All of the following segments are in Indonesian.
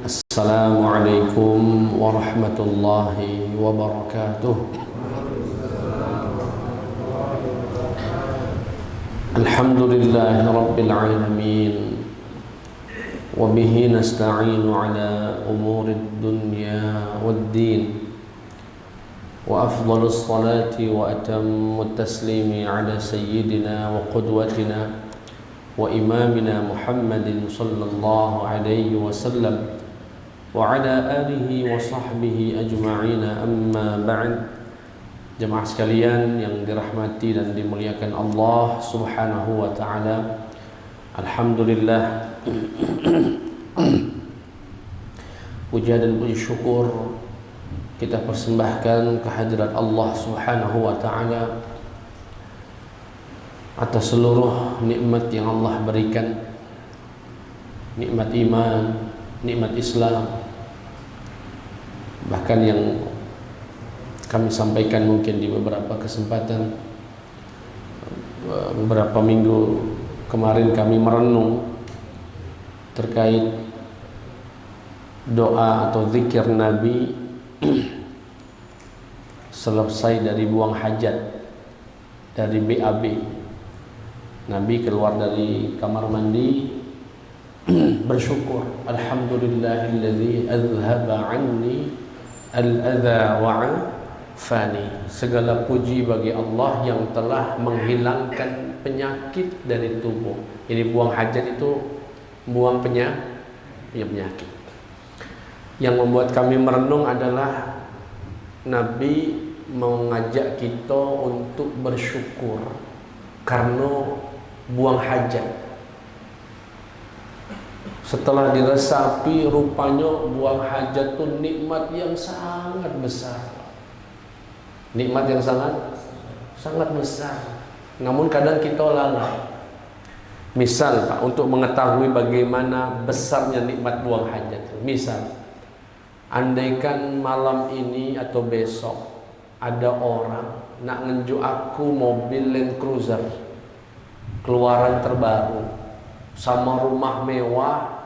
Assalamualaikum warahmatullahi wabarakatuh. Alhamdulillahi rabbil alamin. Wabihi nasta'inu ala umurid dunya waddin. Wa afdalus salati wa atammut taslimi ala sayyidina wa qudwatina wa imamina Muhammadin sallallahu alaihi wasallam wa ala alihi wa sahbihi ajma'ina, amma ba'd. Jemaah sekalian yang dirahmati dan dimuliakan Allah subhanahu wa ta'ala, alhamdulillah, puja dan puji syukur kita persembahkan kehadirat Allah subhanahu wa ta'ala atas seluruh nikmat yang Allah berikan, nikmat iman, nikmat Islam, bahkan yang kami sampaikan mungkin di beberapa kesempatan. Beberapa minggu kemarin kami merenung terkait doa atau zikir Nabi selesai dari buang hajat, dari BAB. Nabi keluar dari kamar mandi bersyukur, alhamdulillahilladzi azhaba anni al-adha wa'afani. Segala puji bagi Allah yang telah menghilangkan penyakit dari tubuh. Ini buang hajat itu buang penyakit. Yang membuat kami merenung adalah Nabi mengajak kita untuk bersyukur karena buang hajat. Setelah diresapi, rupanya buang hajat itu nikmat yang sangat besar. Nikmat yang sangat besar. Namun kadang kita lalai. Misal Pak, untuk mengetahui bagaimana besarnya nikmat buang hajat. Misal, andaikan malam ini atau besok ada orang nak ngenjuk aku mobil Land Cruiser keluaran terbaru sama rumah mewah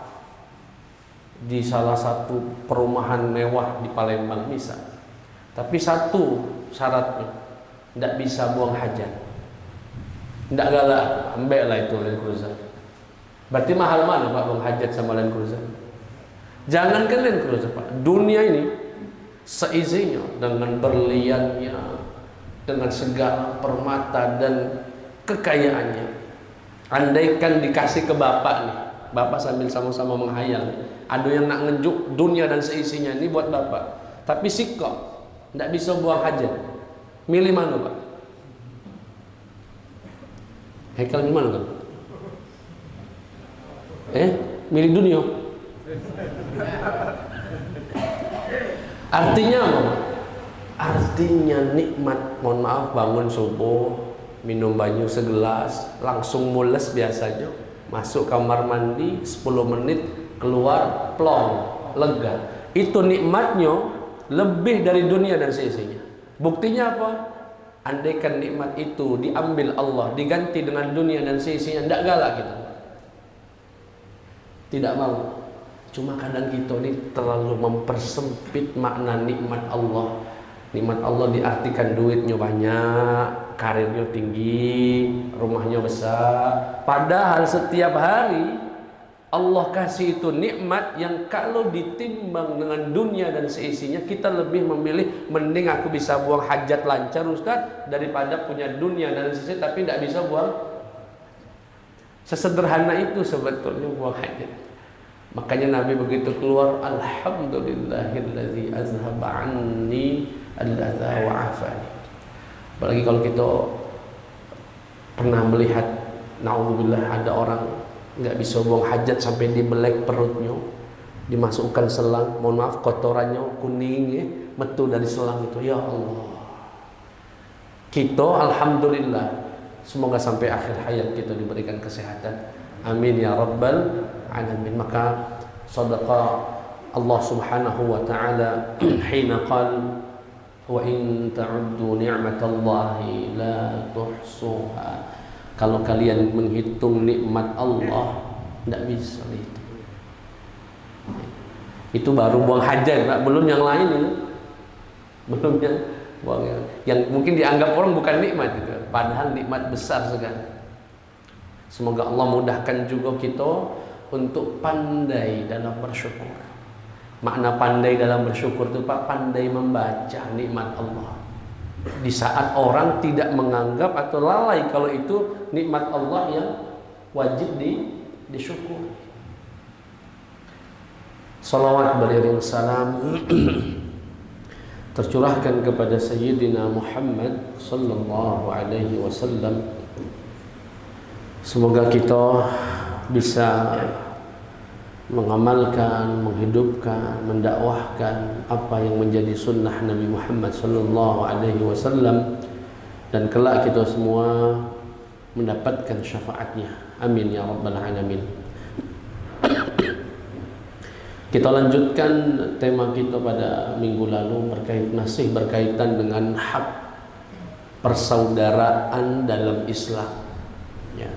di salah satu perumahan mewah di Palembang misal. Tapi satu syaratnya, tidak bisa buang hajat. Tidak galak, ambil lah itu Land Cruiser. Berarti mahal mana Pak buang hajat sama Land Cruiser? Jangankan Land Cruiser Pak, dunia ini seisinya dengan berliannya, dengan segala permata dan kekayaannya. Andaikan dikasih ke bapak nih, bapak sambil sama-sama menghayal, ada yang nak ngejuk dunia dan seisinya ini buat bapak, tapi sikap tidak bisa buang hajat. Milih mana Pak? Hekal di mana kan? Milih dunia. Artinya apa? Artinya nikmat, mohon maaf, bangun subuh, minum banyu segelas, langsung mules biasanya, masuk kamar mandi 10 menit, keluar plong, lega. Itu nikmatnya lebih dari dunia dan seisinya. Buktinya apa? Andaikan nikmat itu diambil Allah, diganti dengan dunia dan seisinya, tidak galak kita. Tidak mau. Cuma kadang kita ini terlalu mempersempit makna nikmat Allah. Nikmat Allah diartikan duitnya banyak, karirnya tinggi, rumahnya besar. Padahal setiap hari Allah kasih itu nikmat yang kalau ditimbang dengan dunia dan seisinya, kita lebih memilih mending aku bisa buang hajat lancar Ustaz daripada punya dunia dan seisinya tapi tidak bisa buang. Sesederhana itu sebetulnya buang hajat. Makanya Nabi begitu keluar, alhamdulillahilladzi azhaba anni al-adha wa'afani. Apalagi kalau kita pernah melihat, naudzubillah, ada orang nggak bisa buang hajat sampai dibelek perutnya, dimasukkan selang, mohon maaf, kotorannya kuning metu dari selang itu. Ya Allah, kita alhamdulillah, semoga sampai akhir hayat kita diberikan kesehatan. Amin ya rabbal alamin. Maka sadaqa Allah subhanahu wa ta'ala hina qala wa in ta'uddu ni'matallahi la tuhsuha. Kalau kalian menghitung nikmat Allah, tidak bisa itu. Itu baru buang hajat, Pak. Belum yang lain ini. Belum yang buang yang mungkin dianggap orang bukan nikmat gitu. Padahal nikmat besar sekali. Semoga Allah mudahkan juga kita untuk pandai dalam bersyukur. Makna pandai dalam bersyukur itu Pak, pandai membaca nikmat Allah. Di saat orang tidak menganggap atau lalai kalau itu nikmat Allah yang wajib disyukur. Salawat beriring salam tercurahkan kepada Sayyidina Muhammad sallallahu alaihi wasallam. Semoga kita bisa mengamalkan, menghidupkan, mendakwahkan apa yang menjadi sunnah Nabi Muhammad sallallahu alaihi wasallam, dan kelak kita semua mendapatkan syafaatnya. Amin ya rabbal alamin. Kita lanjutkan tema kita pada minggu lalu masih berkaitan dengan hak persaudaraan dalam Islam. Ya.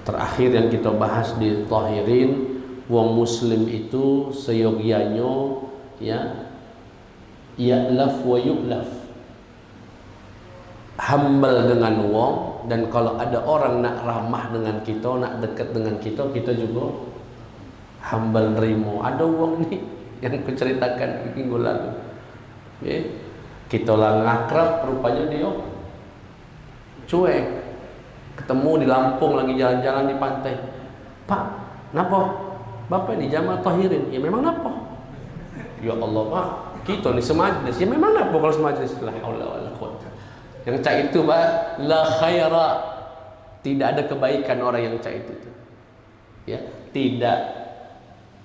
Terakhir yang kita bahas di Tahirin, wong muslim itu seyogyanya ya ya'laf wa yu'laf, humble dengan wong, dan kalau ada orang nak ramah dengan kita, nak dekat dengan kita, kita juga humble nerimo. Ada wong ni yang aku ceritakan minggu lalu, ya, kita lah ngakrab, rupanya dia cuek. Ketemu di Lampung lagi jalan-jalan di pantai, Pak, napa? Bapak di jamaah Tahirin. Ya memang napa? Ya Allah Pak, kita ni semajlis. Ya memang napa kalau semajlis? La haula wala quwwata. Yang cak itu Pak, la khaira, tidak ada kebaikan orang yang cak itu. Ya, tidak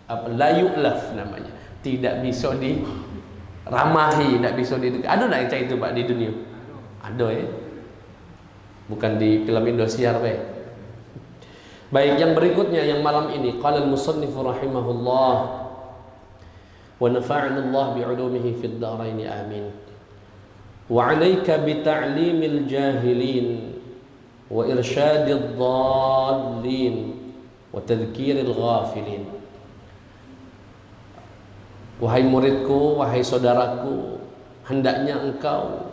apa, la yu'laf namanya. Tidak bisa diramahi, tidak bisa ada nak yang cak itu Pak di dunia? Ada ya. Bukan di film Indosiar Baik, yang berikutnya yang malam ini, qala al-musannif rahimahullah wa nafa'ana Allah bi'ulumihi fid dharain amin. Wa 'alaika bi ta'limil jahilin wa irsyadid dhallin wa tadhkiril ghafilin. Wahai muridku, wahai saudaraku, hendaknya engkau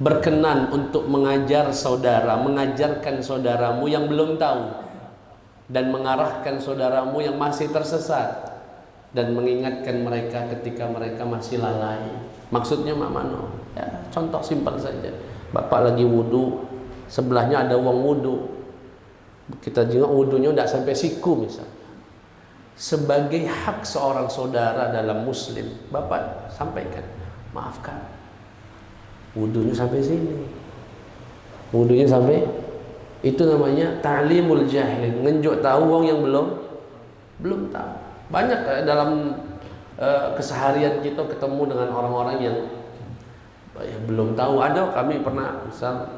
berkenan untuk mengajar saudara, mengajarkan saudaramu yang belum tahu, dan mengarahkan saudaramu yang masih tersesat, dan mengingatkan mereka ketika mereka masih lalai. Maksudnya mak mano? Ya, contoh simpel saja. Bapak lagi wudu, sebelahnya ada wong wudu, kita jenguk wudunya tidak sampai siku misalnya. Sebagai hak seorang saudara dalam muslim, Bapak sampaikan, maafkan, wudunya sampai sini, wudunya sampai, itu namanya ta'limul jahilin, ngenjuk tahu wong yang belum tahu. Banyak dalam keseharian kita ketemu dengan orang-orang yang belum tahu. Ada, kami pernah misal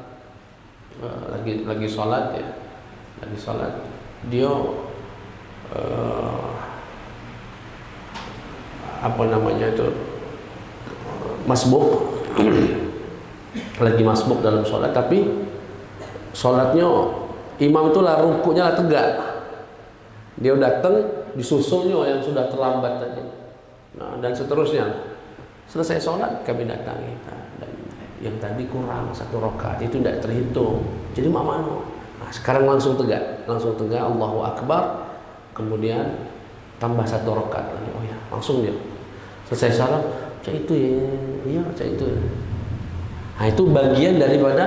lagi sholat ya, lagi sholat, dia apa namanya itu, masbuk lagi masbuk dalam sholat, tapi sholatnya imam itu lah rukuknya lah tegak, dia datang disusulnya yang sudah terlambat tadi, nah, dan seterusnya. Selesai sholat kami datangi, dan yang tadi kurang 1 rakaat itu tidak terhitung, jadi mamano. Nah, sekarang langsung tegak, Allahu Akbar, kemudian tambah 1 rakaat lagi. Oh ya, langsung dia selesai salam, cak itu ya, iya cak itu. Nah, itu bagian daripada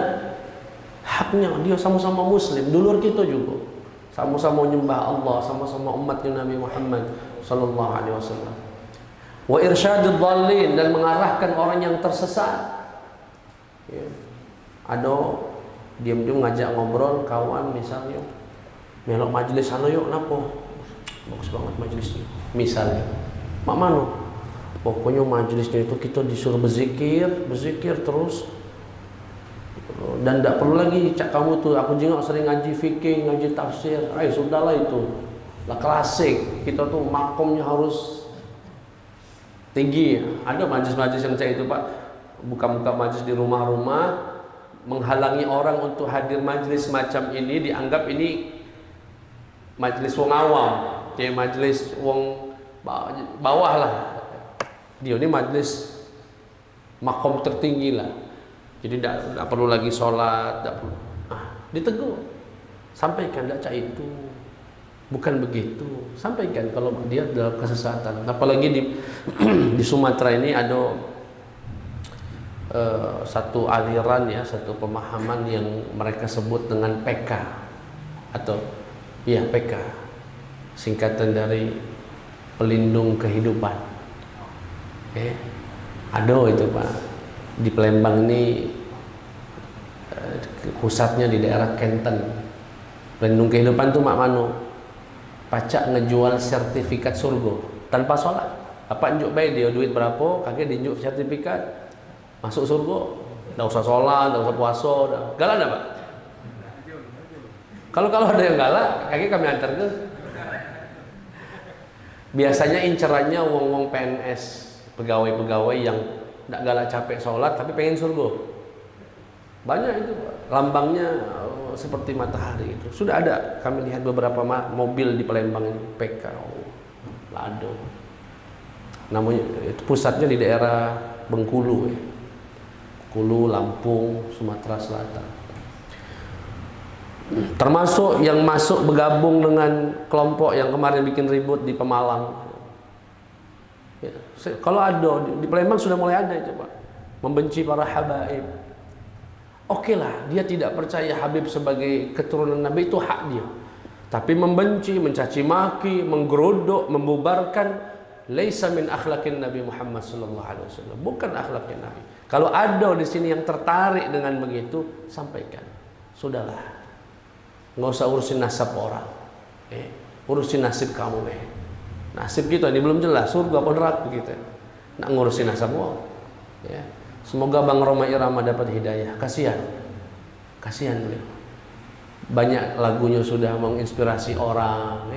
haknya, dia sama-sama muslim, dulur kita juga, sama-sama menyembah Allah, sama-sama umatnya Nabi Muhammad sallallahu alaihi wasallam. Wa irsyadid dhallin, dan mengarahkan orang yang tersesat. Ya. Ada diam-diam ngajak ngobrol kawan misalnya, melok majelis sana yuk, napa? Bagus banget majelisnya. Misalnya, mak mano? Pokoknya majelisnya itu kita disuruh berzikir terus, dan tidak perlu lagi cak kamu tuh, aku juga sering ngaji fikih, ngaji tafsir. Sudahlah itu lah klasik, kita tuh makomnya harus tinggi. Ada majlis-majlis yang cak itu Pak, buka-buka majlis di rumah-rumah, menghalangi orang untuk hadir majlis macam ini, dianggap ini majlis wong awam, kayak majlis wong bawah lah. Dia ini majlis makom tertinggi lah. Jadi tidak perlu lagi sholat, tidak perlu. Ditegur, sampaikan tidak itu, bukan begitu. Sampaikan kalau dia dalam kesesatan. Apalagi di Sumatera ini ada satu aliran ya, satu pemahaman yang mereka sebut dengan PK atau ya PK, singkatan dari pelindung kehidupan. Ada itu Pak, di Palembang ini pusatnya di daerah Kenten. Pelindung kehidupan itu mak mano pacak ngejual sertifikat surga tanpa sholat. Apa njuk baik dia duit berapa, kagak dinjuk sertifikat masuk surga, nggak usah sholat, nggak usah puasa, galak apa? Kalau ada yang galak, kaki kami antar ke. Biasanya incerannya wong-wong PNS, pegawai-pegawai yang nggak galak capek sholat tapi pengen surga. Banyak itu, lambangnya seperti matahari itu. Sudah ada, kami lihat beberapa mobil di Palembang ini, PK, Lado. Namanya itu pusatnya di daerah Bengkulu ya. Bengkulu, Lampung, Sumatera Selatan. Termasuk yang masuk bergabung dengan kelompok yang kemarin bikin ribut di Pemalang. Ya, kalau ada di Palembang sudah mulai ada itu Pak, membenci para habaib. Oke lah, dia tidak percaya Habib sebagai keturunan Nabi, itu hak dia. Tapi membenci, mencaci maki, menggerodok, membubarkan, laisa min akhlaqin Nabi Muhammad sallallahu alaihi wasallam. Bukan akhlaknya Nabi. Kalau ada di sini yang tertarik dengan begitu, sampaikan. Sudahlah. Nggak usah urusin nasab orang. Urusin nasib kamu Nasib kita ini belum jelas, surga apa neraka kita. Nak ngurusin nasab orang. Ya. Semoga Bang Roma Irama dapat hidayah. Kasihan beliau. Banyak lagunya sudah menginspirasi orang.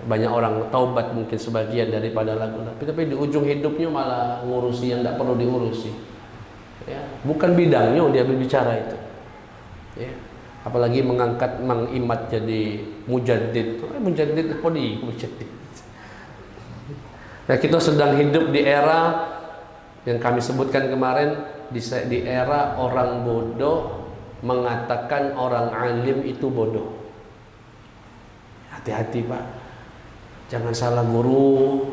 Banyak orang taubat mungkin sebagian daripada lagu. Tapi di ujung hidupnya malah ngurusi yang tidak perlu diurusi. Ya. Bukan bidangnya dia berbicara itu. Ya. Apalagi mengangkat Mang Imad jadi mujaddid. Mujaddid apa di mujaddid? Nah, kita sedang hidup di era yang kami sebutkan kemarin, di era orang bodoh mengatakan orang alim itu bodoh. Hati-hati Pak, jangan salah guru.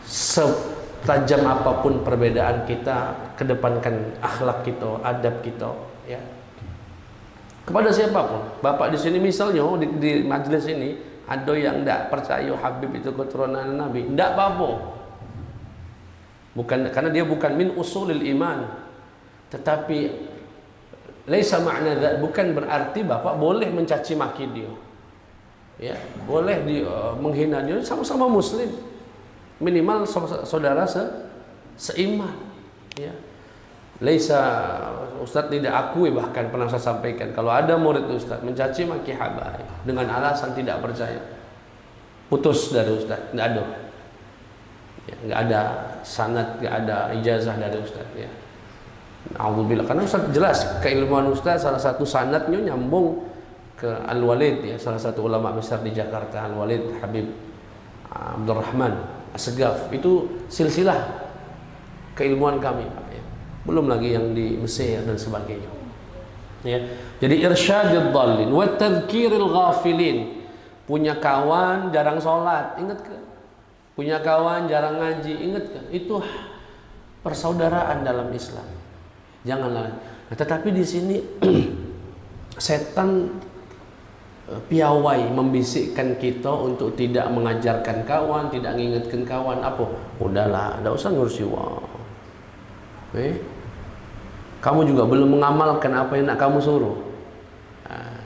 Setajam apapun perbedaan kita, kedepankan akhlak kita, adab kita, ya. Kepada siapapun. Bapak di sini misalnya di majelis ini ada yang tidak percaya Habib itu keturunan Nabi, tidak apa-apa. Bukan, karena dia bukan min usulil iman. Tetapi laisa ma'na dzalik, bukan berarti Bapak boleh mencaci maki dia. Ya, boleh menghina dia, sama-sama muslim. Minimal saudara seiman. Ya. Laisa, Ustaz tidak akui, bahkan pernah saya sampaikan, kalau ada murid Ustaz mencaci maki habaib dengan alasan tidak percaya, putus dari Ustaz, tidak ada. Ya, nggak ada sanad, nggak ada ijazah dari Ustaz. Ya. Alhamdulillah, karena Ustaz jelas keilmuan Ustaz, salah satu sanadnya nyambung ke Al-Walid, ya, salah satu ulama besar di Jakarta, Al-Walid Habib Abdurrahman As-Segaf. Itu silsilah keilmuan kami, Pak. Ya. Belum lagi yang di Mesir dan sebagainya. Ya. Jadi irsyadid dhallin wa tadhkiril ghafilin. Punya kawan jarang sholat, ingat ke? Punya kawan jarang ngaji, ingat kan? Itu persaudaraan dalam Islam. Janganlah. Nah, tetapi di sini setan piawai membisikkan kita untuk tidak mengajarkan kawan, tidak mengingatkan kawan apa. Udahlah, tidak usah ngurusi wah. Kamu juga belum mengamalkan apa yang nak kamu suruh. Nah,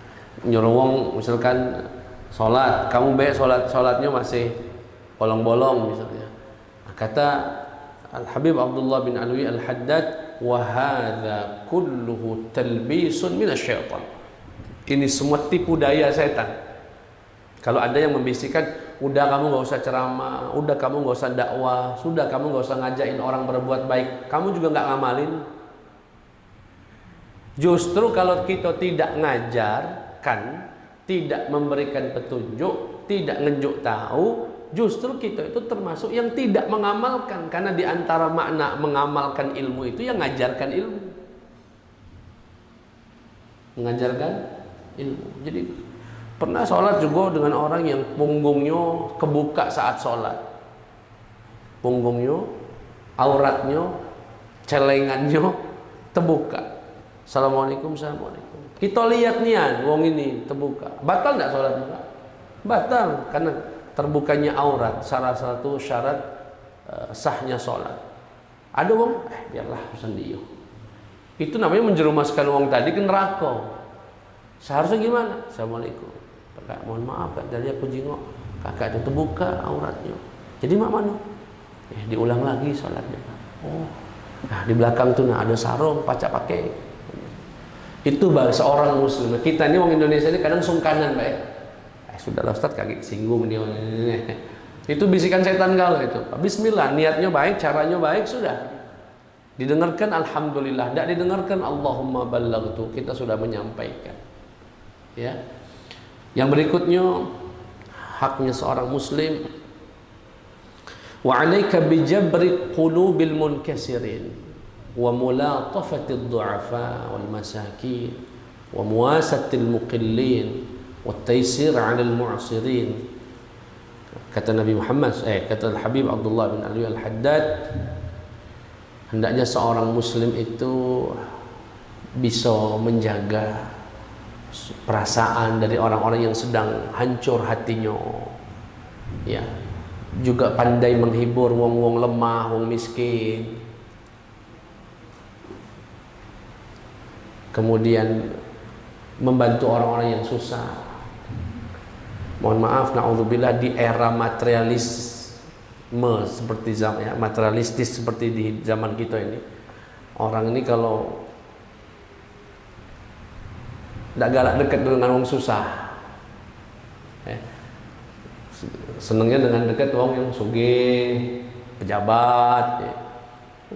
nyuruh wong misalkan sholat, kamu baik sholatnya masih bolong-bolong misalnya. Kata Al-Habib Abdullah bin Alwi Al-Haddad, wa hadza kulluhu talbisun minasyaitan. Ini semua tipu daya setan. Kalau ada yang membisikkan, udah kamu nggak usah ceramah, udah kamu nggak usah dakwah, sudah kamu nggak usah ngajakin orang berbuat baik, kamu juga nggak ngamalin. Justru kalau kita tidak ngajarkan, tidak memberikan petunjuk, tidak ngejuk tahu, justru kita itu termasuk yang tidak mengamalkan. Karena di antara makna mengamalkan ilmu itu yang ngajarkan ilmu. Mengajarkan ilmu. Jadi pernah sholat juga dengan orang yang punggungnya kebuka saat sholat. Punggungnya, auratnya, celengannya terbuka. Assalamualaikum, assalamualaikum. Kita lihat nian, wong ini terbuka. Batal tidak sholatnya? Batal, karena terbukanya aurat salah satu syarat sahnya sholat. Ada wong, biarlah pesan dia. Itu namanya menjerumaskan wong tadi ke neraka. Seharusnya gimana? Assalamualaikum. Kakak, mohon maaf, Kak, dari aku jengok kakak itu terbuka auratnya. Jadi mak mana? Diulang lagi sholatnya. Oh, nah di belakang tuh ada sarung pacak pakai. Itu seorang muslim. Kita ini orang Indonesia ini kadang sungkanan, Pak. Sudahlah Ustaz, kaki singgung dia. Itu bisikan setan kalau itu. Bismillah, niatnya baik, caranya baik, sudah. Didengarkan alhamdulillah, tidak didengarkan Allahumma ballaghtu, kita sudah menyampaikan. Ya. Yang berikutnya haknya seorang muslim, wa 'alaika bi jabri qulubil munkasirin wa mulatafatil du'afa wal masakin wa muwasatil muqillin wa taysir 'alal mu'sirin. Kata Nabi Muhammad, kata Habib Abdullah bin Ali Al-Haddad, hendaknya seorang muslim itu bisa menjaga perasaan dari orang-orang yang sedang hancur hatinya, ya, juga pandai menghibur wong-wong lemah, wong miskin, kemudian membantu orang-orang yang susah. Mohon maaf, naudzubillah, di era materialisme seperti zaman, ya, materialistis seperti di zaman kita ini, orang ini kalau tidak galak dekat dengan orang susah, senangnya dengan dekat orang yang sugih, pejabat, ya.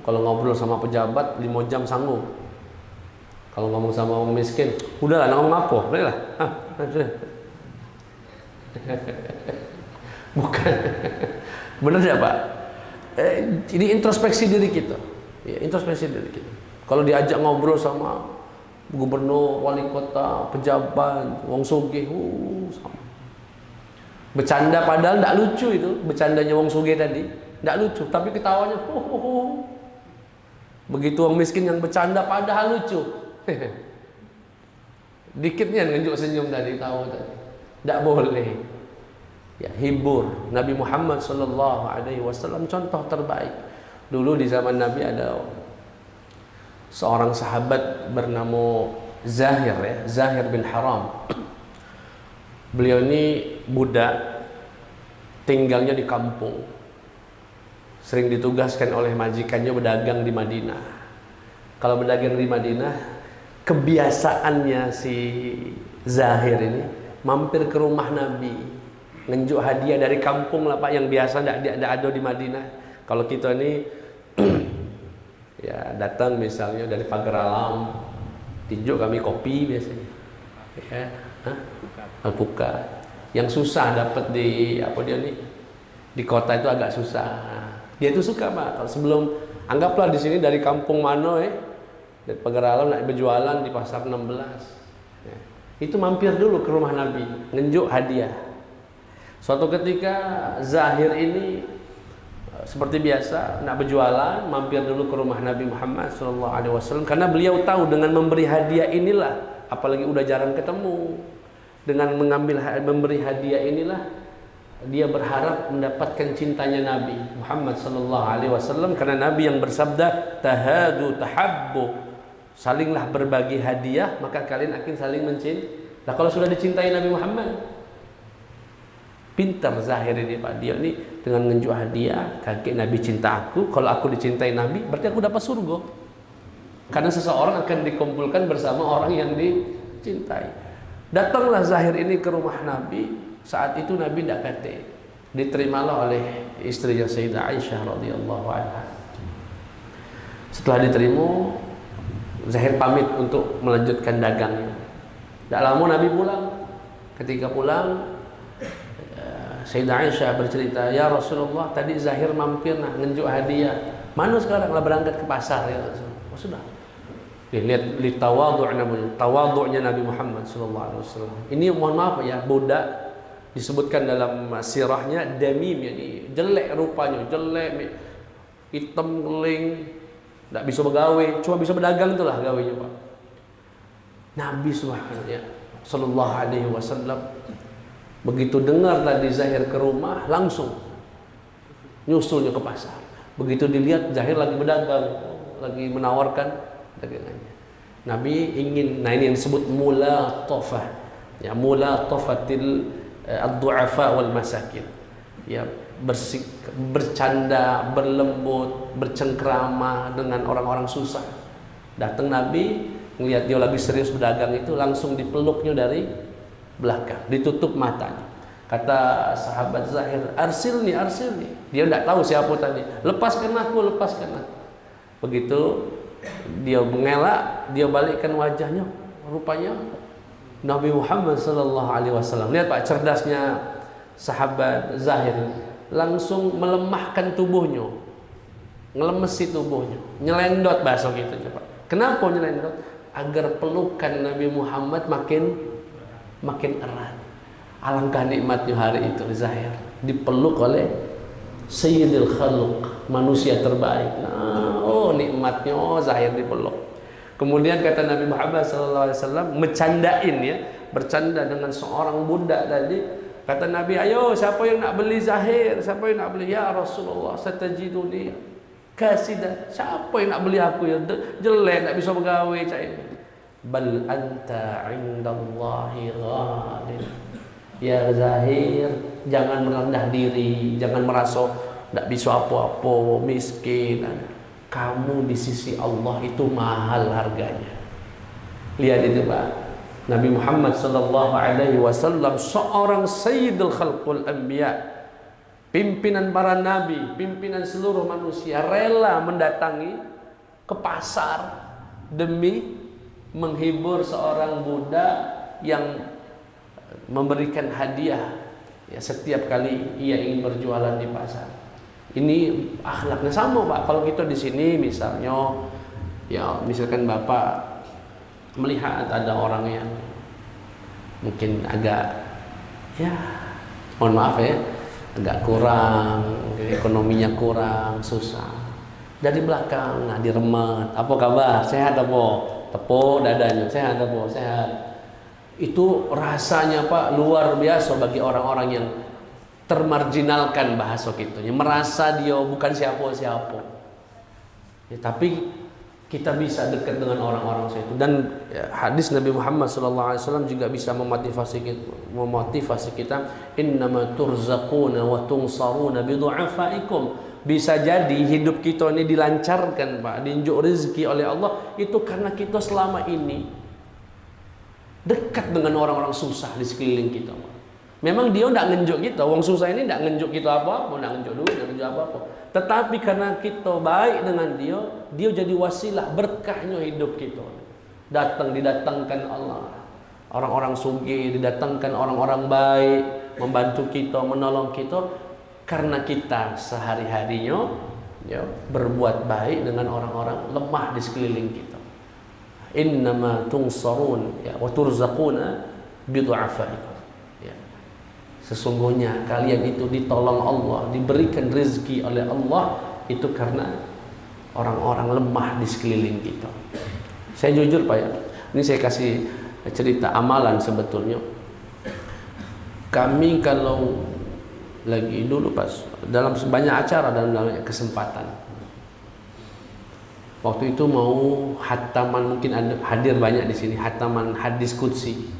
Kalau ngobrol sama pejabat 5 jam sanggup. Kalau ngomong sama orang miskin, udahlah, ngomong apa? Udahlah. Bukan. Benar tidak, Pak? Ini introspeksi diri kita, ya, introspeksi diri kita. Kalau diajak ngobrol sama gubernur, wali kota, pejabat, wong sugih, sama. Bercanda padahal tidak lucu itu, bercandanya wong sugih tadi tidak lucu, tapi ketawanya begitu wong miskin yang bercanda padahal lucu. Dikitnya nunjuk senyum tadi, tahu tadi. Tidak boleh. Ya, hibur. Nabi Muhammad SAW contoh terbaik. Dulu di zaman Nabi ada seorang sahabat bernama Zahir, ya, Zahir bin Haram. Beliau ini budak, tinggalnya di kampung. Sering ditugaskan oleh majikannya berdagang di Madinah. Kalau berdagang di Madinah, kebiasaannya si Zahir ini mampir ke rumah Nabi, ngenjuk hadiah dari kampung lah, Pak, yang biasa tidak ada di Madinah. Kalau kita ini ya datang misalnya dari Pagar Alam, tinjuk kami kopi biasanya, ya, alpukat. Yang susah dapat di apa dia nih, di kota itu agak susah. Dia itu suka, Pak, kalau sebelum, anggaplah di sini dari kampung mana, dari Pagar Alam nak berjualan di pasar 16, ya, itu mampir dulu ke rumah Nabi, ngenjuk hadiah. Suatu ketika Zahir ini seperti biasa nak berjualan, mampir dulu ke rumah Nabi Muhammad SAW, karena beliau tahu dengan memberi hadiah inilah, apalagi udah jarang ketemu, dengan memberi hadiah inilah dia berharap mendapatkan cintanya Nabi Muhammad SAW, karena Nabi yang bersabda, tahadu tahabbu, salinglah berbagi hadiah maka kalian akan saling mencintai. Nah, kalau sudah dicintai Nabi Muhammad, pintar Zahir ini, Pak. Dia ini dengan ngenjuk hadiah, kakek Nabi cinta aku, kalau aku dicintai Nabi berarti aku dapat surga. Karena seseorang akan dikumpulkan bersama orang yang dicintai. Datanglah Zahir ini ke rumah Nabi. Saat itu Nabi tidak kata. Diterimalah oleh istrinya Sayyidah Aisyah radhiyallahu anha. Setelah diterima, Zahir pamit untuk melanjutkan dagangnya. Tidak lama Nabi pulang. Ketika pulang, Sayyidah Aisyah bercerita, ya Rasulullah, tadi Zahir mampir nak ngenjuk hadiah. Mana sekarang? Lah berangkat ke pasar ya Rasulullah. Oh sudah. Lihat tawadhu'nya Nabi Muhammad sallallahu alaihi wasallam. Ini mohon maaf ya, budak disebutkan dalam sirahnya damim, yani jelek rupanya, jelek, hitam keling, tak bisa bergawe, cuma bisa berdagang itulah gawenya Pak. Nabi sallallahu alaihi wasallam begitu dengar tadi Zahir ke rumah, langsung nyusulnya ke pasar. Begitu dilihat Zahir lagi berdagang, lagi menawarkan dagangannya. Nabi ingin, nah ini yang disebut mulatafah, ya, mulatafatil ad-du'afa wal masakin, ya, bercanda, berlembut, bercengkrama dengan orang-orang susah. Datang Nabi melihat dia lagi serius berdagang itu, langsung dipeluknya dari belakang, ditutup matanya. Kata sahabat Zahir, arsilni, arsilni. Dia tidak tahu siapa tadi. Lepaskan aku, lepaskan aku. Begitu dia mengelak, dia balikkan wajahnya, rupanya Nabi Muhammad sallallahu alaihi wasallam. Lihat Pak, cerdasnya sahabat Zahir, langsung melemahkan tubuhnya, ngelemesi tubuhnya, nyelendot bahasa gitu Pak. Kenapa nyelendot? Agar pelukan Nabi Muhammad makin erat. Alangkah nikmatnya hari itu Zahir dipeluk oleh Sayyidil Khalq, manusia terbaik. Oh nikmatnya, oh Zahir dipeluk. Kemudian kata Nabi Muhammad SAW mencandain ya, bercanda dengan seorang budak tadi. Kata Nabi, ayo siapa yang nak beli Zahir? Siapa yang nak beli? Ya Rasulullah, satajiduni kasidan. Siapa yang nak beli aku ya? Jelek, tak bisa bergawe cak ini. Bal anta indallahi ghalin. Ya Zahir, jangan merendah diri, jangan merasa tak bisa apa-apa, miskin. Kamu di sisi Allah itu mahal harganya. Lihat itu Pak, Nabi Muhammad sallallahu alaihi wasallam seorang sayyidul khalqul anbiya, pimpinan para nabi, pimpinan seluruh manusia, rela mendatangi ke pasar demi menghibur seorang budak yang memberikan hadiah ya setiap kali ia ingin berjualan di pasar. Ini akhlaknya sama Pak. Kalau kita di sini misalnya, ya misalkan Bapak melihat ada orang yang mungkin agak, ya mohon maaf ya, agak kurang, ekonominya kurang, susah. Dari belakang, nah diremet, apa kabar? Sehat apa? Tepuk dadanya, sehat apa? Sehat. Itu rasanya Pak luar biasa bagi orang-orang yang termarginalkan bahasa gitu, yang merasa dia bukan siapa-siapa. Ya, tapi kita bisa dekat dengan orang-orang itu. Dan ya, hadis Nabi Muhammad SAW juga bisa memotivasi kita. Innama turzaquna wa tunsaruna bidu'afaikum. Bisa jadi hidup kita ini dilancarkan Pak, diunjuk rezeki oleh Allah itu karena kita selama ini dekat dengan orang-orang susah di sekeliling kita Pak. Memang dia tidak ngenjuk kita, wong susah ini tidak ngenjuk kita apa-apa, tidak ngenjuk duit, tidak ngenjuk apa-apa. Tetapi karena kita baik dengan dia, dia jadi wasilah berkahnya hidup kita. Didatangkan Allah, orang-orang sugih, didatangkan orang-orang baik, membantu kita, menolong kita, karena kita sehari-harinya ya, berbuat baik dengan orang-orang lemah di sekeliling kita. Innama tunsarun ya, wa turzaquna bidu'afaikum. Sesungguhnya kalian itu ditolong Allah, diberikan rezeki oleh Allah itu karena orang-orang lemah di sekeliling kita. Saya jujur Pak ya, ini saya kasih cerita amalan sebetulnya. Kami kalau lagi dulu pas dalam banyak acara, dalam banyak kesempatan, waktu itu mau hataman, mungkin ada hadir banyak di sini, hataman hadis qudsi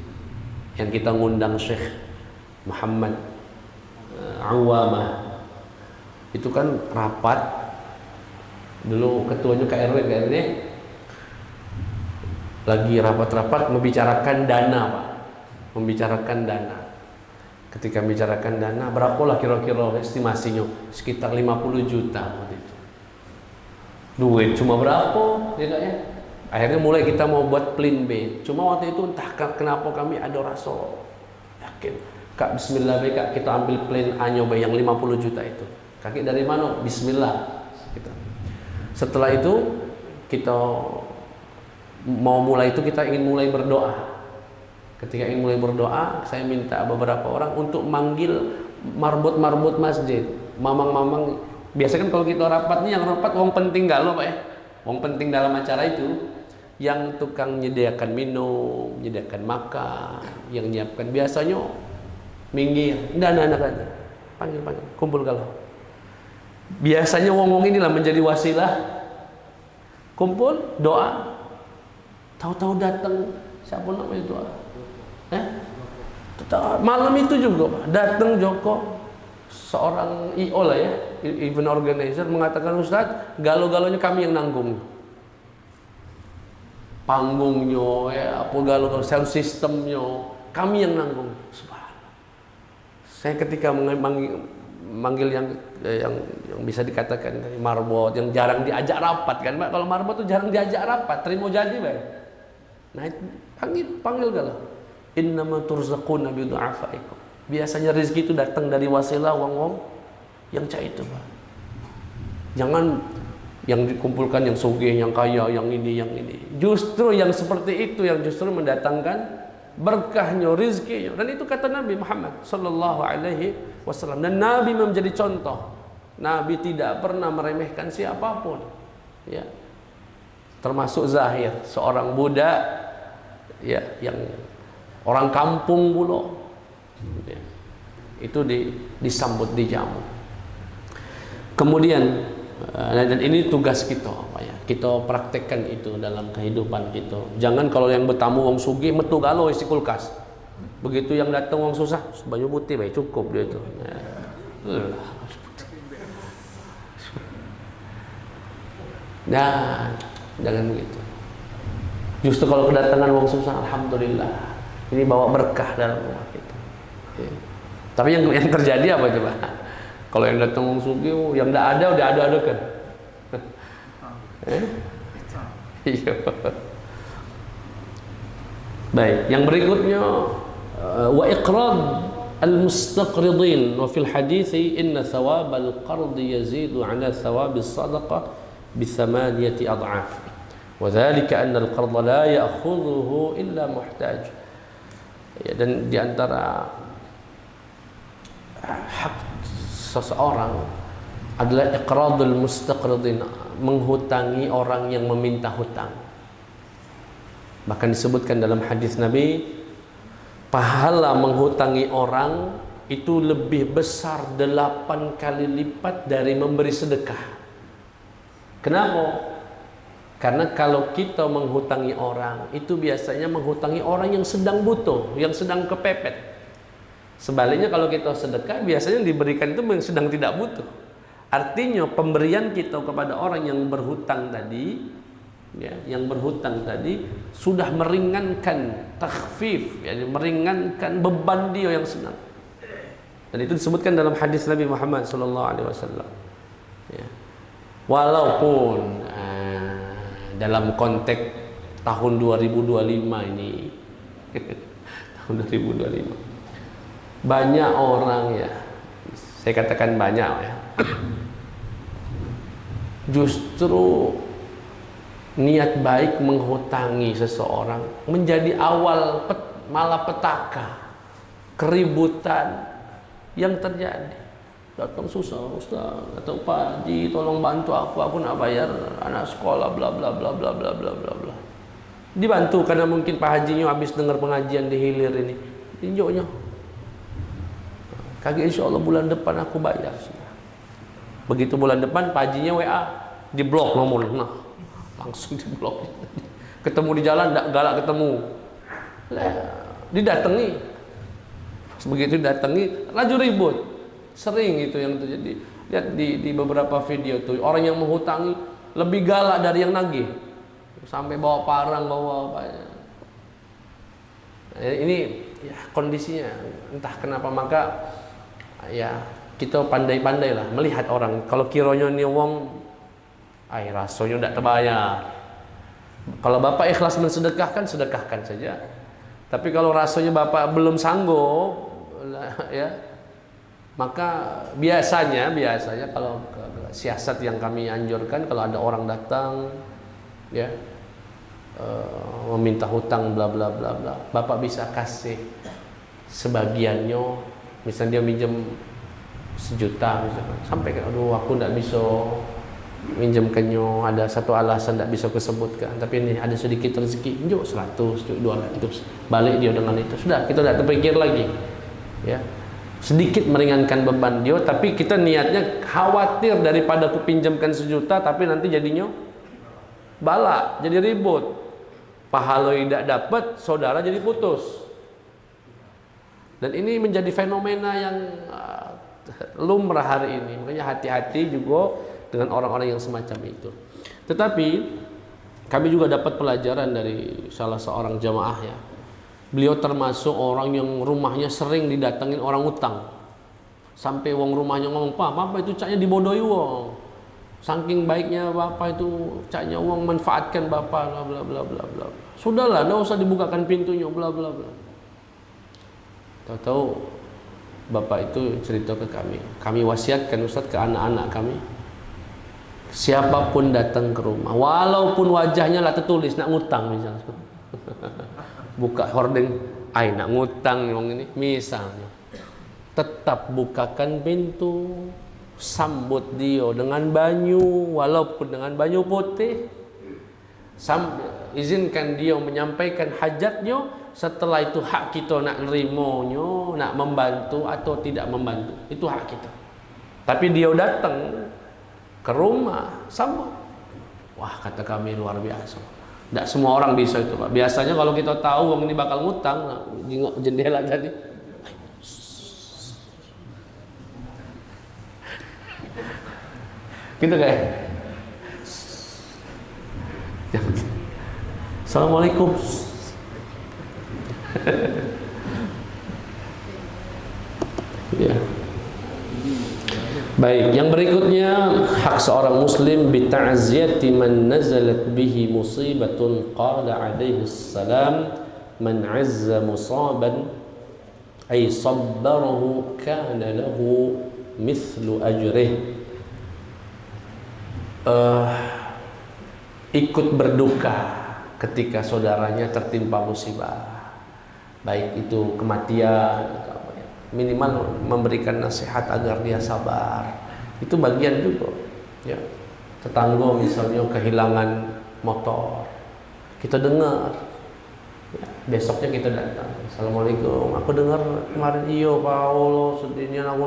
yang kita ngundang Syekh Muhammad Awamah. Itu kan rapat dulu, ketuanya KRW lagi rapat-rapat membicarakan dana Pak, membicarakan dana. Ketika membicarakan dana, berapalah kira-kira estimasinya? Sekitar 50 juta waktu itu. Duit cuma berapa ya? Akhirnya mulai kita mau buat plan B. Cuma waktu itu entah kenapa kami ada rasa yakin Kak, bismillah baik Kak, kita ambil plan A nyoba yang 50 juta itu. Kakek dari mana? Bismillah. Gitu. Setelah itu kita mau mulai itu, kita ingin mulai berdoa. Ketika ingin mulai berdoa, saya minta beberapa orang untuk manggil marbot-marbot masjid, mamang-mamang. Biasanya kan kalau kita rapat nih, yang rapat wong penting galau Pak ya. Wong penting dalam acara itu, yang tukang menyediakan minum, menyediakan makan, yang nyiapkan biasanya minggir, anak-anak aja, panggil, kumpul galau. Biasanya wong-wong inilah menjadi wasilah, kumpul, doa. Tahu-tahu datang, siapa namanya itu? Malam itu juga Pak, datang Joko, seorang IO lah ya, event organizer, mengatakan, Ustadz, galau-galaunya kami yang nanggung. Panggungnya, ya, apa galau-galau, sound systemnya, kami yang nanggung. Subhanallah. Saya ketika manggil yang bisa dikatakan marbot, yang jarang diajak rapat kan Pak. Kalau marbot tuh jarang diajak rapat, terima jadi Pak. Nah, panggil galau. Innama turzaquna bidu'afaikum. Biasanya rezeki itu datang dari wasilah wong-wong yang cah itu Pak. Jangan yang dikumpulkan yang sugih, yang kaya, yang ini. Justru yang seperti itu yang justru mendatangkan berkahnya, rezekinya. Dan itu kata Nabi Muhammad sallallahu alaihi wasallam. Dan Nabi menjadi contoh. Nabi tidak pernah meremehkan siapapun. Ya. Termasuk Zahir, seorang budak ya, yang orang kampung pula. Ya. Itu disambut, dijamu. Kemudian dan ini tugas kita Pak ya. Kita praktekkan itu dalam kehidupan kita. Jangan kalau yang bertamu wong sugih metu galau isi kulkas. Begitu yang datang wong susah, banyu putih baik cukup dia itu. Ya. Nah, jangan begitu. Justru kalau kedatangan wong susah, alhamdulillah. Ini bawa berkah dalam rumah kita. Ya. Tapi yang terjadi apa coba? Kalau yang datang wong sugih, yang tidak ada udah ada kan? Iya. Baik, yang berikutnya wa iqrad al-mustaqridin wa fil hadits inna thawab al-qard yazidu ala thawab as-sadaqah bi 8 adhaf. Wa dhalika anna al-qard la ya'khudhuhu illa muhtaj. Ya, dan di antara hak seseorang adalah iqradul mustaqridin, menghutangi orang yang meminta hutang. Bahkan disebutkan dalam hadis Nabi, pahala menghutangi orang itu lebih besar 8 kali lipat dari memberi sedekah. Kenapa? Karena kalau kita menghutangi orang, itu biasanya menghutangi orang yang sedang butuh, yang sedang kepepet. Sebaliknya kalau kita sedekah, biasanya yang diberikan itu yang sedang tidak butuh. Artinya pemberian kita kepada orang yang berhutang tadi, ya, yang berhutang tadi sudah meringankan takhfif, yani meringankan beban dia yang senang. Dan itu disebutkan dalam hadis Nabi Muhammad SAW. Ya. Walaupun dalam konteks tahun 2025 ini, tahun 2025, banyak orang ya, saya katakan banyak ya, justru niat baik menghutangi seseorang menjadi awal malapetaka, keributan yang terjadi. Datang susah, Ustaz, atau Pak Haji tolong bantu aku nak bayar anak sekolah bla bla bla bla bla bla bla bla. Dibantu karena mungkin Pak Hajinya habis dengar pengajian di hilir ini. Tinjaunya. Kaki insya Allah bulan depan aku bayar. Begitu bulan depan Pak Hajinya WA, diblok nomor. Nah, langsung diblok. Ketemu di jalan galak ketemu. Didatangi. Begitu didatangi, laju ribut. Sering itu yang terjadi. Lihat di beberapa video tuh, orang yang menghutangi lebih galak dari yang nagih. Sampai bawa parang, bawa apa ya. Ini ya kondisinya entah kenapa, maka ya kita pandai-pandai lah melihat orang. Kalau kironya nih wong rasanya tidak terbayar. Kalau Bapak ikhlas mensedekahkan, sedekahkan saja. Tapi kalau rasanya Bapak belum sanggup, ya. Maka biasanya kalau siasat yang kami anjurkan, kalau ada orang datang ya meminta hutang bla bla bla bla, Bapak bisa kasih sebagiannya. Misalnya dia minjem 1 juta misalkan, sampai aduh aku tidak bisa minjemkannya, ada satu alasan tidak bisa kesebutkan, tapi ini ada sedikit rezeki, yuk 100, yuk 200, balik dia dengan itu, sudah kita tidak terpikir lagi ya, sedikit meringankan beban dia. Tapi kita niatnya khawatir daripada aku pinjamkan 1 juta tapi nanti jadinya bala, jadi ribut, pahala tidak dapat, saudara jadi putus. Dan ini menjadi fenomena yang lumrah hari ini. Makanya hati-hati juga dengan orang-orang yang semacam itu. Tetapi kami juga dapat pelajaran dari salah seorang jamaah ya. Beliau termasuk orang yang rumahnya sering didatengin orang utang. Sampai wong rumahnya ngomong, "Pak, Bapak itu caknya dibodohi wong. Saking baiknya Bapak itu caknya wong manfaatkan Bapak bla bla bla bla bla. Sudahlah, enggak usah dibukakan pintunya bla bla bla." Tahu-tahu Bapak itu cerita ke kami. Kami wasiatkan Ustaz ke anak-anak kami, siapapun datang ke rumah, walaupun wajahnya lah tertulis nak ngutang misalnya, buka hording, "Ai nak ngutang yang ini," misalnya, tetap bukakan pintu, sambut dia dengan banyu, walaupun dengan banyu putih, izinkan dia menyampaikan hajatnya. Setelah itu hak kita nak nerimonyo, nak membantu atau tidak membantu, itu hak kita. Tapi dia datang ke rumah sambut, wah kata kami luar biasa. Tidak semua orang bisa itu Pak. Biasanya kalau kita tahu orang ini bakal ngutang, nah, jengok jendela tadi, gitu kayak, "Assalamualaikum." Ya. Baik, yang berikutnya hak seorang muslim bita'ziyati man nazalat bihi musibatun. Qala alaihi salam, "Man 'azza musaban ay sabbarahu kana lahu mithlu ajrih." Ikut berduka ketika saudaranya tertimpa musibah, baik itu kematian atau apa ya, minimal memberikan nasihat agar dia sabar, itu bagian juga ya. Tetangga misalnya kehilangan motor, kita dengar ya, besoknya kita datang, "Assalamualaikum, aku dengar kemarin iyo Pak Allah sedihnya aku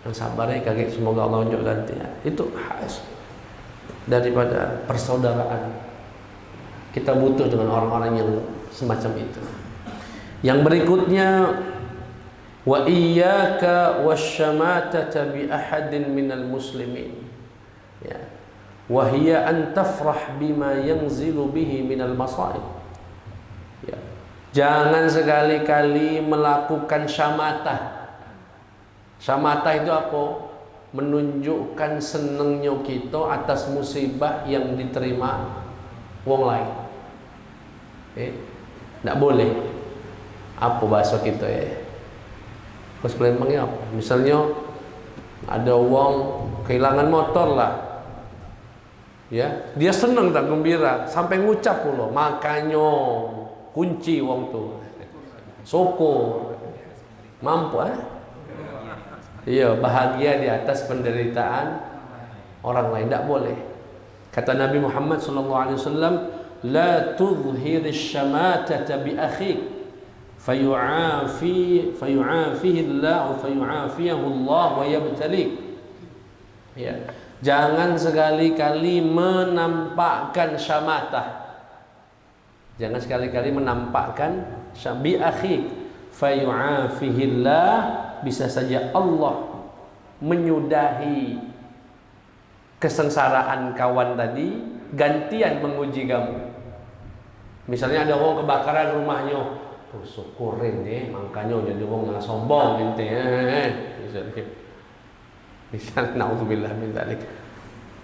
yang sabar ya kakek, semoga Allah unjuk ganti ya." Itu khas daripada persaudaraan. Kita butuh dengan orang-orang yang semacam itu. Yang berikutnya, wa iyyaka wasyamatata bi ahadin minal muslimin. Ya. Wa hiya an tafrah bima yanzilu bihi minal masaib. Ya. Jangan sekali-kali melakukan syamatah. Syamatah itu apa? Menunjukkan senangnya kita atas musibah yang diterima wong lain. Tidak boleh. Apa bahasa kita ya? Bahasa Palembangnya apa? Misalnya ada wong kehilangan motor lah, ya, dia senang tak gembira sampai ngucap pula, "Makanya kunci wong tu, syukur mampu iya bahagia di atas penderitaan orang lain." Tidak boleh. Kata Nabi Muhammad SAW, "La tudhhirish syamatata bi akhik fayu'afihi Allah fayu'afiyahu Allah wa yabtalik." Ya, jangan sekali-kali menampakkan syamatah. Jangan sekali-kali menampakkan bi akhik fayu'afihi Allah, bisa saja Allah menyudahi kesengsaraan kawan tadi, gantian menguji kamu. Misalnya ada orang kebakaran rumahnya, tuh syukurin nih, makanya jadi orang yang sombong nanti. Misalnya naudzubillah min dzalik.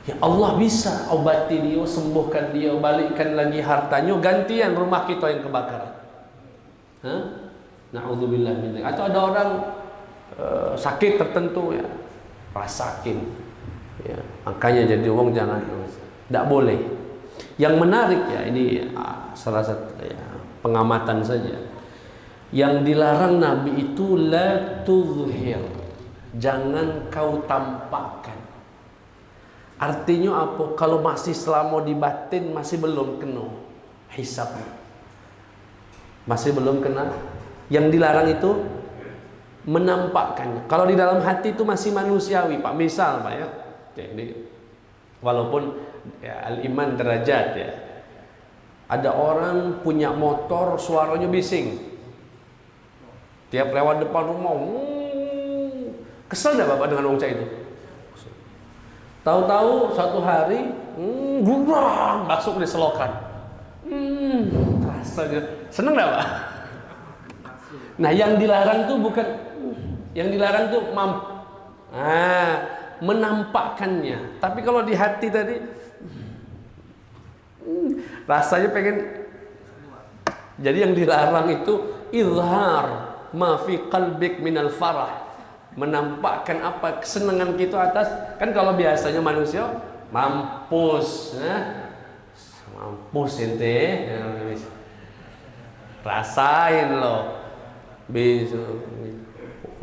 Ya Allah bisa obati dia, sembuhkan dia, balikkan lagi hartanya, gantian rumah kita yang kebakaran. Na'udzubillah min dzalik. Atau ada orang sakit tertentu ya, rasakin. Ya, makanya jadi wong jangan, tidak boleh. Yang menarik ya, ini salah satu ya, pengamatan saja. Yang dilarang Nabi itu la tuzhir, jangan kau tampakkan. Artinya apa? Kalau masih selama di batin masih belum kena hisabnya, masih belum kena. Yang dilarang itu menampakkannya. Kalau di dalam hati itu masih manusiawi, Pak. Misal, Pak ya. Jadi, walaupun ya, al-iman derajat ya. Ada orang punya motor suaranya bising. Tiap lewat depan rumah, kesel enggak Bapak dengan wong itu? Tahu-tahu satu hari, gurang masuk di selokan. Rasanya seneng enggak, Pak? Nah, yang dilarang tuh bukan, yang dilarang tuh menampakkannya. Tapi kalau di hati tadi, rasanya pengen. Jadi yang dilarang itu izhar ma fi qalbik minal farah, menampakkan apa kesenangan kita atas. Kan kalau biasanya manusia mampus, mampus ente, rasain loh. Besok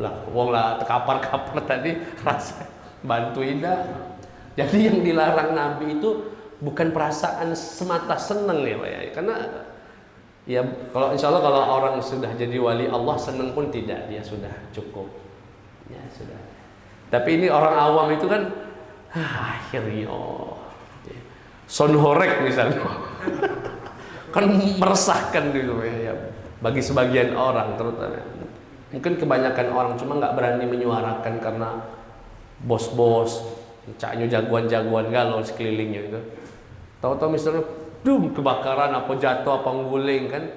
lah, wong lah kapar-kapar tadi rasa bantuin dah. Jadi yang dilarang Nabi itu bukan perasaan semata senang ya Pak ya. Karena ya kalau insya Allah kalau orang sudah jadi wali Allah senang pun tidak, dia sudah cukup. Ya sudah. Tapi ini orang awam itu kan akhirnya son horek misalnya. Kan meresahkan gitu ya. Bagi sebagian orang terutama, mungkin kebanyakan orang cuma nggak berani menyuarakan karena bos-bos, caknya jagoan-jagoan galau sekelilingnya itu. Tahu-tahu misalnya, kebakaran apa jatuh apa ngguling kan,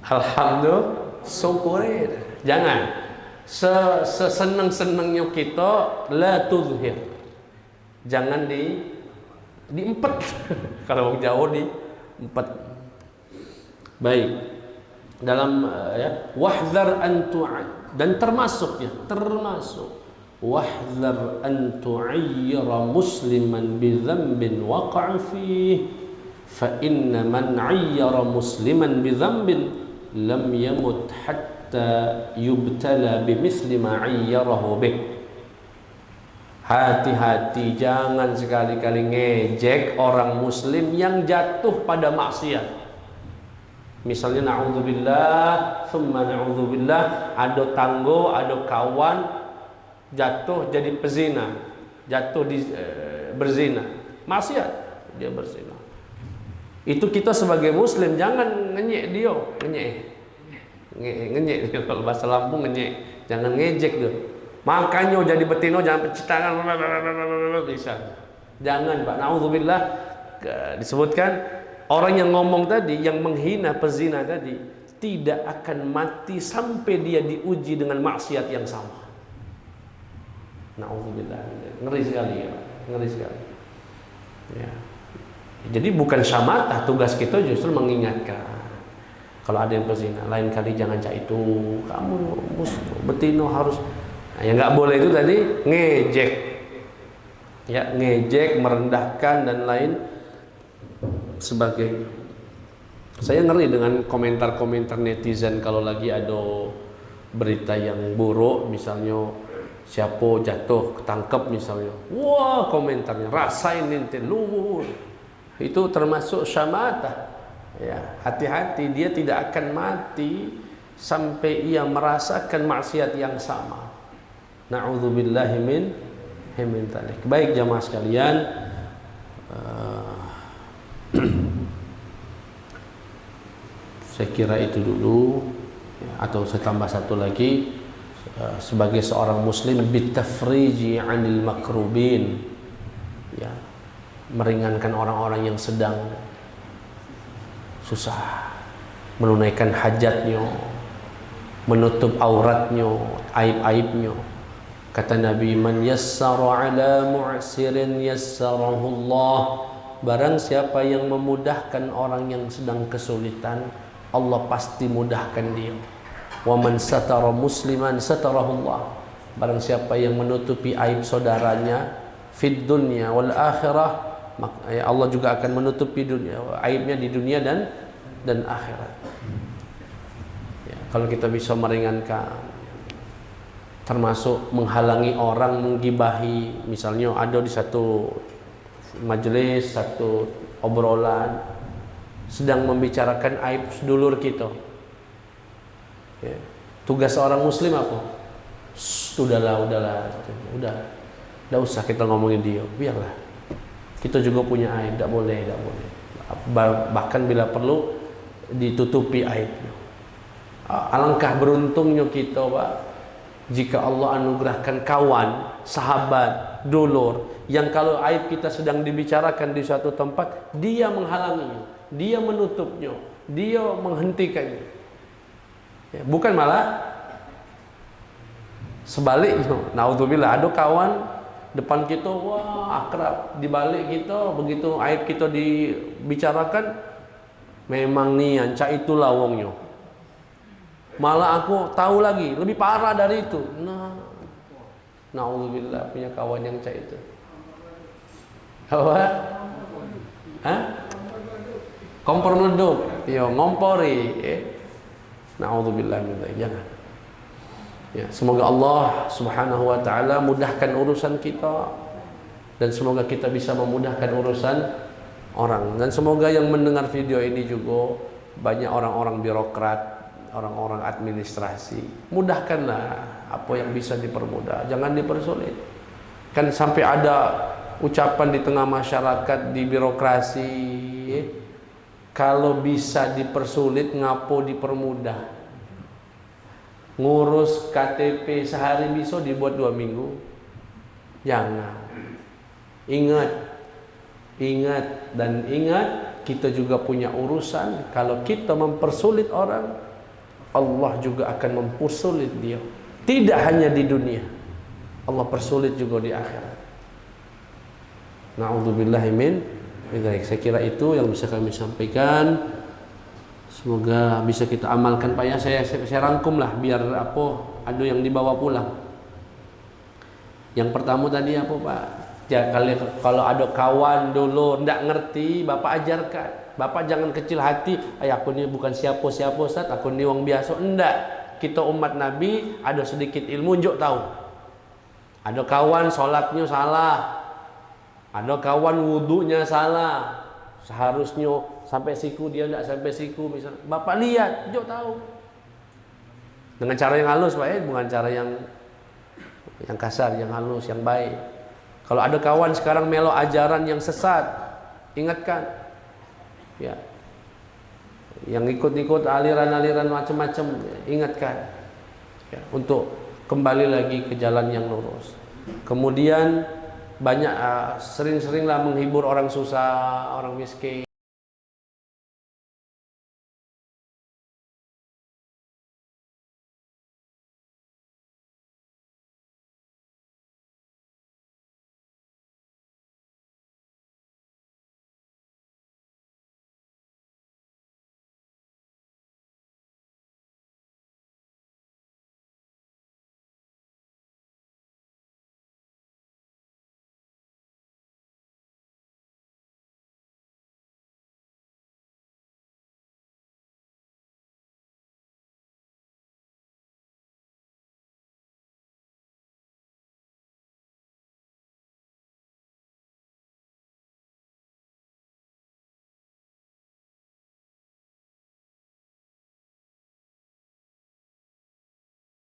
alhamdulillah, syukurin. Jangan seseneng-senengnya kita la tuzhir, jangan diempet. Kalau orang Jawa diempet. Baik. Dalam ya, wahdzar an dan termasuk wahdzar an tu'ayyira musliman bi dzambin waqa'a fihi fa inna man 'ayyara musliman bi dzambin lam yamut hatta yubtala bimithli ma 'ayyarahu bih. Hati-hati, jangan sekali-kali ngejek orang muslim yang jatuh pada maksiat. Misalnya na'udzubillah, thumma na'udzubillah, ada tanggo, ada kawan jatuh jadi pezina, jatuh berzina, maksiat, dia berzina. Itu kita sebagai muslim jangan ngenyek dia, ngenyek dia, kalau bahasa Lampung ngenyek, jangan ngejek dia. Makanya jadi betino jangan penci tangan bisa. Jangan Pak, naudzubillah. Disebutkan orang yang ngomong tadi, yang menghina pezina tadi, tidak akan mati sampai dia diuji dengan maksiat yang sama. Naudzubillah. Ngeri sekali ya, ngeri sekali. Ya. Jadi bukan syamatah, tugas kita justru mengingatkan. Kalau ada yang pezina, lain kali jangan cak itu. Kamu betino harus. Nah, yang nggak boleh itu tadi ngejek, ya ngejek, merendahkan dan lain sebagainya. Saya ngeri dengan komentar-komentar netizen kalau lagi ada berita yang buruk, misalnya siapa jatuh ketangkep misalnya, wah komentarnya rasain ente lu, itu termasuk syamatah. Ya, hati-hati, dia tidak akan mati sampai ia merasakan maksiat yang sama. Na'udzubillahi min dzalik. Baik jamaah sekalian, saya kira itu dulu ya, atau saya tambah satu lagi, sebagai seorang muslim bitafriji 'anil makrubin, ya, meringankan orang-orang yang sedang susah, menunaikan hajatnya, menutup auratnya, aib-aibnya. Kata Nabi, man yassara ala mu'sirin yassarahu Allah barang siapa yang memudahkan orang yang sedang kesulitan, Allah pasti mudahkan dia. Wa man satara musliman satarahullah. Barang siapa yang menutupi aib saudaranya fid dunya wal akhirah, maka Allah juga akan menutupi dunia, aibnya di dunia dan akhirat. Ya, kalau kita bisa meringankan, termasuk menghalangi orang menggibahi, misalnya ada di satu majelis, satu obrolan sedang membicarakan aib sedulur kita, ya, tugas seorang muslim apa? Udahlah, udah usah kita ngomongin dia, biarlah, kita juga punya aib, tidak boleh, bahkan bila perlu ditutupi aibnya. Alangkah beruntungnya kita, Pak, jika Allah anugerahkan kawan, sahabat, dulur yang kalau aib kita sedang dibicarakan di suatu tempat, dia menghalanginya, dia menutupnya, dia menghentikannya, ya, bukan malah sebaliknya. Naudzubillah, ada kawan depan kita, wah akrab, di balik kita begitu aib kita dibicarakan, memang nih anca itu lawongnya, malah aku tahu lagi lebih parah dari itu. Naudzubillah, punya kawan yang cak itu. Apa? Hah? Kompor meleduk, yo ngompori. Naudzubillah min dzalik, jangan. Ya, semoga Allah Subhanahu wa taala mudahkan urusan kita, dan semoga kita bisa memudahkan urusan orang, dan semoga yang mendengar video ini juga banyak orang-orang birokrat, orang-orang administrasi. Mudahkanlah apa yang bisa dipermudah, jangan dipersulit. Kan sampai ada ucapan di tengah masyarakat, di birokrasi, kalau bisa dipersulit ngapo dipermudah. Ngurus KTP sehari bisa dibuat 2 minggu. Jangan. Ingat, kita juga punya urusan. Kalau kita mempersulit orang, Allah juga akan mempersulit dia. Tidak hanya di dunia, Allah persulit juga di akhirat. Na'udzubillahi min dzalik. Saya kira itu yang bisa kami sampaikan. Semoga bisa kita amalkan, Pak, ya. Saya rangkum lah biar ada yang dibawa pulang. Yang pertama tadi apa, Pak? Ya, kalau ada kawan dulu ndak ngerti, Bapak ajarkan. Bapak jangan kecil hati, aku ini bukan siapa-siapa, Ustaz, aku ini wong biasa. Enggak. Kita umat Nabi ada sedikit ilmu njuk tahu. Ada kawan sholatnya salah, ada kawan wudunya salah, seharusnya sampai siku, dia tidak sampai siku misalnya. Bapak lihat, njuk tahu. Dengan cara yang halus, Pak, bukan cara yang kasar, yang halus, yang baik. Kalau ada kawan sekarang melo ajaran yang sesat, ingatkan, ya. Yang ikut-ikut aliran-aliran macam-macam, ingatkan, ya, untuk kembali lagi ke jalan yang lurus. Kemudian banyak sering-seringlah menghibur orang susah, orang miskin.